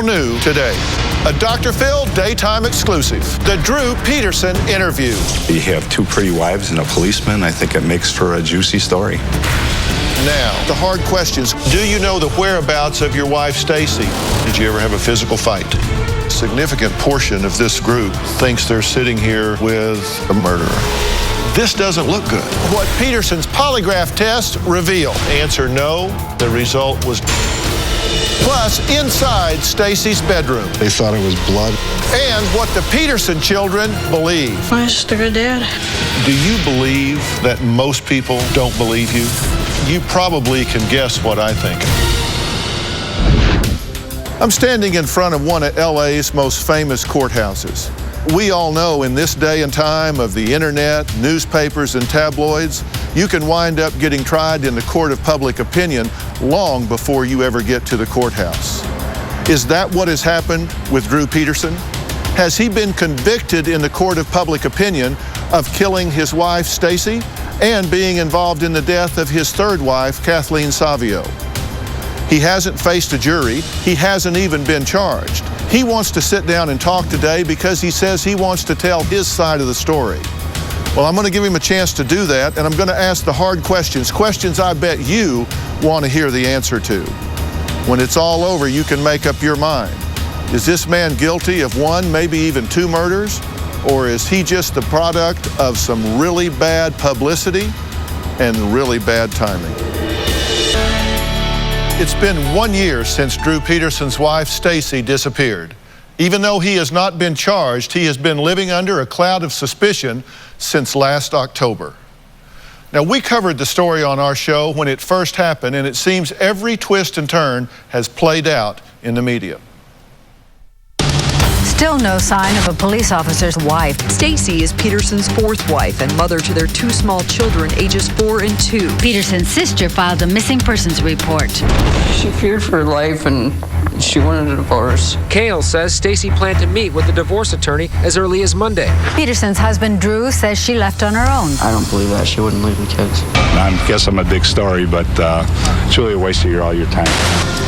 New today. A Dr. Phil daytime exclusive. The Drew Peterson interview. You have two pretty wives and a policeman. I think it makes for a juicy story. Now, the hard questions. Do you know the whereabouts of your wife, Stacy? Did you ever have a physical fight? A significant portion of this group thinks they're sitting here with a murderer. This doesn't look good. What Peterson's polygraph test revealed. Answer no. The result was... Plus, inside Stacy's bedroom. They thought it was blood. And what the Peterson children believe. My sister, Dad. Do you believe that most people don't believe you? You probably can guess what I think. I'm standing in front of one of LA's most famous courthouses. We all know in this day and time of the internet, newspapers, and tabloids, you can wind up getting tried in the court of public opinion long before you ever get to the courthouse. Is that what has happened with Drew Peterson? Has he been convicted in the court of public opinion of killing his wife, Stacy, and being involved in the death of his third wife, Kathleen Savio? He hasn't faced a jury. He hasn't even been charged. He wants to sit down and talk today because he says he wants to tell his side of the story. Well, I'm going to give him a chance to do that, and I'm going to ask the hard questions, questions I bet you want to hear the answer to. When it's all over, you can make up your mind. Is this man guilty of one, maybe even two murders? Or is he just the product of some really bad publicity and really bad timing? It's been 1 year since Drew Peterson's wife, Stacy, disappeared. Even though he has not been charged, he has been living under a cloud of suspicion since last October. Now, we covered the story on our show when it first happened, and it seems every twist and turn has played out in the media. Still no sign of a police officer's wife. Stacy is Peterson's fourth wife and mother to their two small children, ages 4 and 2. Peterson's sister filed a missing persons report. She feared for her life and she wanted a divorce. Cale says Stacy planned to meet with the divorce attorney as early as Monday. Peterson's husband, Drew, says she left on her own. I don't believe that. She wouldn't leave the kids. I guess I'm a big story, but it's really a waste of all your time.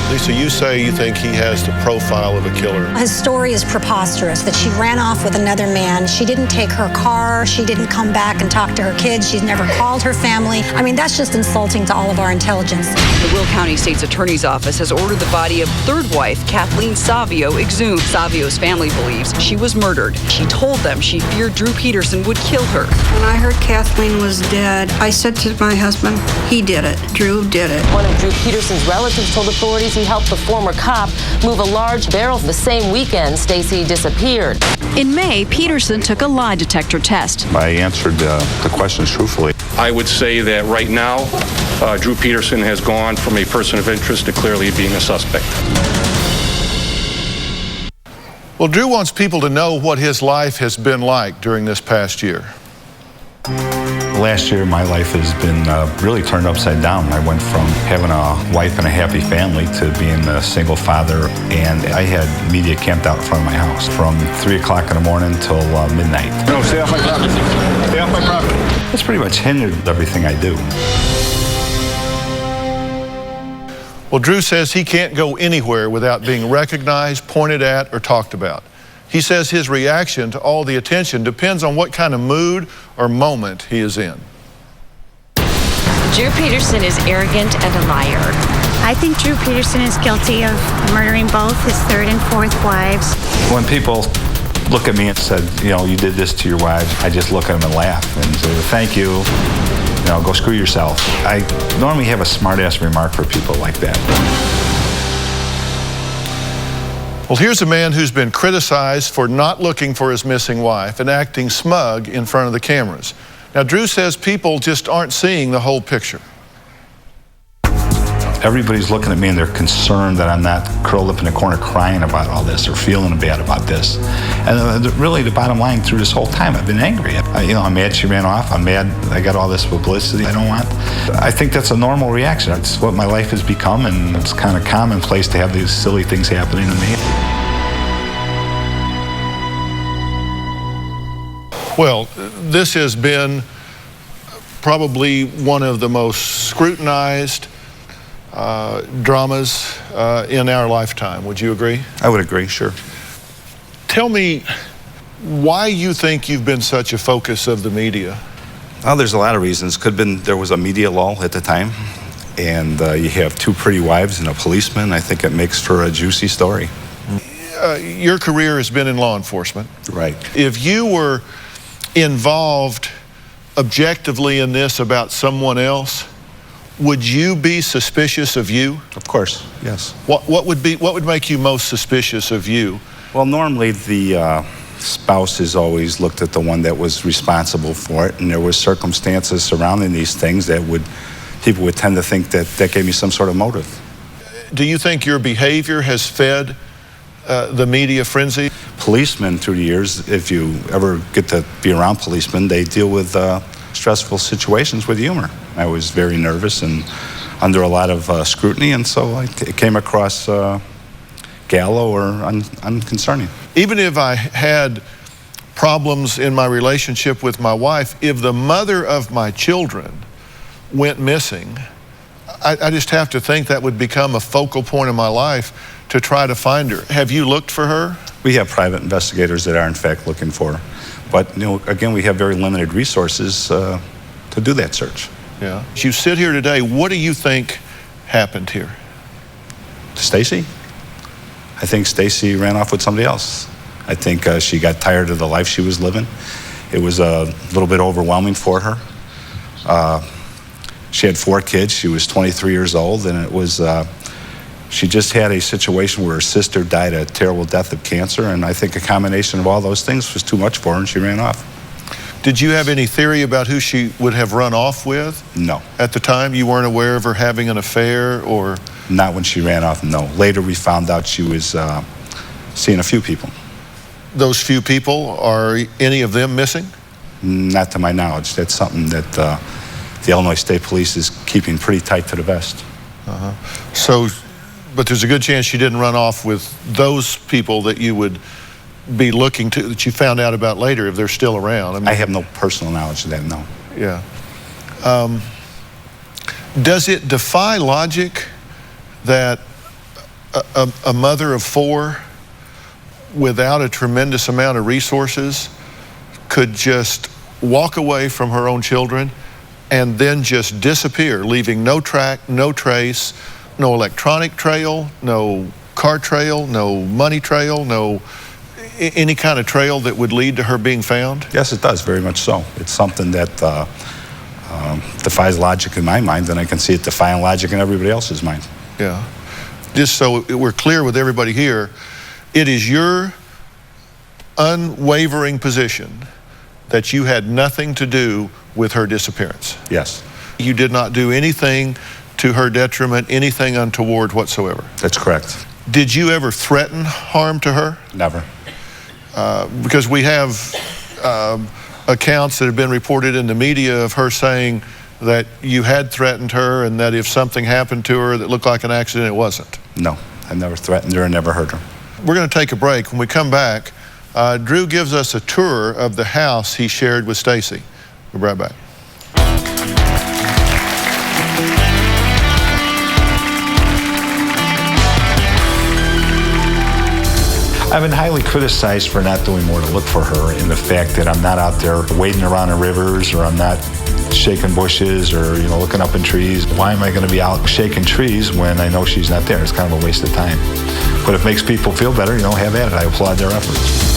Lisa, you say you think he has the profile of a killer. His story is preposterous, that she ran off with another man. She didn't take her car. She didn't come back and talk to her kids. She's never called her family. I mean, that's just insulting to all of our intelligence. The Will County State's Attorney's Office has ordered the body of third wife, Kathleen Savio, exhumed. Savio's family believes she was murdered. She told them she feared Drew Peterson would kill her. When I heard Kathleen was dead, I said to my husband, he did it. Drew did it. One of Drew Peterson's relatives told authorities he helped the former cop move a large barrel. The same weekend, Stacy disappeared. In May, Peterson took a lie detector test. I answered the questions truthfully. I would say that right now, Drew Peterson has gone from a person of interest to clearly being a suspect. Well, Drew wants people to know what his life has been like during this past year. Last year, my life has been really turned upside down. I went from having a wife and a happy family to being a single father, and I had media camped out in front of my house from 3 o'clock in the morning till midnight. No, stay off my property. Stay off my property. That's pretty much hindered everything I do. Well, Drew says he can't go anywhere without being recognized, pointed at, or talked about. He says his reaction to all the attention depends on what kind of mood or moment he is in. Drew Peterson is arrogant and a liar. I think Drew Peterson is guilty of murdering both his third and fourth wives. When people look at me and said, you know, you did this to your wives, I just look at them and laugh and say, thank you, you know, go screw yourself. I normally have a smart-ass remark for people like that. Well, here's a man who's been criticized for not looking for his missing wife and acting smug in front of the cameras. Now, Drew says people just aren't seeing the whole picture. Everybody's looking at me and they're concerned that I'm not curled up in a corner crying about all this or feeling bad about this. And really, the bottom line through this whole time, I've been angry. I'm mad she ran off. I'm mad I got all this publicity I don't want. I think that's a normal reaction. That's what my life has become, and it's kind of commonplace to have these silly things happening to me. Well, this has been probably one of the most scrutinized, dramas in our lifetime. Would you agree? I would agree, sure. Tell me why you think you've been such a focus of the media. Well, there's a lot of reasons. Could have been there was a media lull at the time, and you have two pretty wives and a policeman. I think it makes for a juicy story. Your career has been in law enforcement. Right. If you were involved objectively in this about someone else, would you be suspicious of you? Of course, yes. What would make you most suspicious of you? Well, normally the spouse is always looked at the one that was responsible for it, and there was circumstances surrounding these things that people would tend to think that gave me some sort of motive. Do you think your behavior has fed the media frenzy? Policemen through the years, if you ever get to be around policemen, they deal with stressful situations with humor. I was very nervous and under a lot of scrutiny, and so it came across gallow or unconcerning. Even if I had problems in my relationship with my wife, if the mother of my children went missing, I just have to think that would become a focal point of my life to try to find her. Have you looked for her? We have private investigators that are in fact looking for her. But again, we have very limited resources to do that search. Yeah. As you sit here today, what do you think happened here? Stacy? I think Stacy ran off with somebody else. I think she got tired of the life she was living. It was a little bit overwhelming for her. She had 4 kids. She was 23 years old, and it was, she just had a situation where her sister died a terrible death of cancer, and I think a combination of all those things was too much for her, and she ran off. Did you have any theory about who she would have run off with? No. At the time, you weren't aware of her having an affair, or? Not when she ran off, no. Later we found out she was seeing a few people. Those few people, are any of them missing? Not to my knowledge. That's something that the Illinois State Police is keeping pretty tight to the vest. So, but there's a good chance she didn't run off with those people that you would be looking to, that you found out about later, if they're still around. I mean, I have no personal knowledge of that, no. Yeah. Does it defy logic that a mother of 4 without a tremendous amount of resources could just walk away from her own children and then just disappear, leaving no track, no trace, no electronic trail, no car trail, no money trail, no any kind of trail that would lead to her being found? Yes, it does, very much so. It's something that defies logic in my mind, and I can see it defying logic in everybody else's mind. Yeah. Just so we're clear with everybody here, it is your unwavering position that you had nothing to do with her disappearance. Yes. You did not do anything to her detriment, anything untoward whatsoever. That's correct. Did you ever threaten harm to her? Never. Because we have accounts that have been reported in the media of her saying that you had threatened her and that if something happened to her that looked like an accident, it wasn't. No, I never threatened her and never hurt her. We're going to take a break. When we come back, Drew gives us a tour of the house he shared with Stacy. We'll be right back. I've been highly criticized for not doing more to look for her, in the fact that I'm not out there wading around in rivers, or I'm not shaking bushes, or looking up in trees. Why am I going to be out shaking trees when I know she's not there? It's kind of a waste of time. But if it makes people feel better, have at it. I applaud their efforts.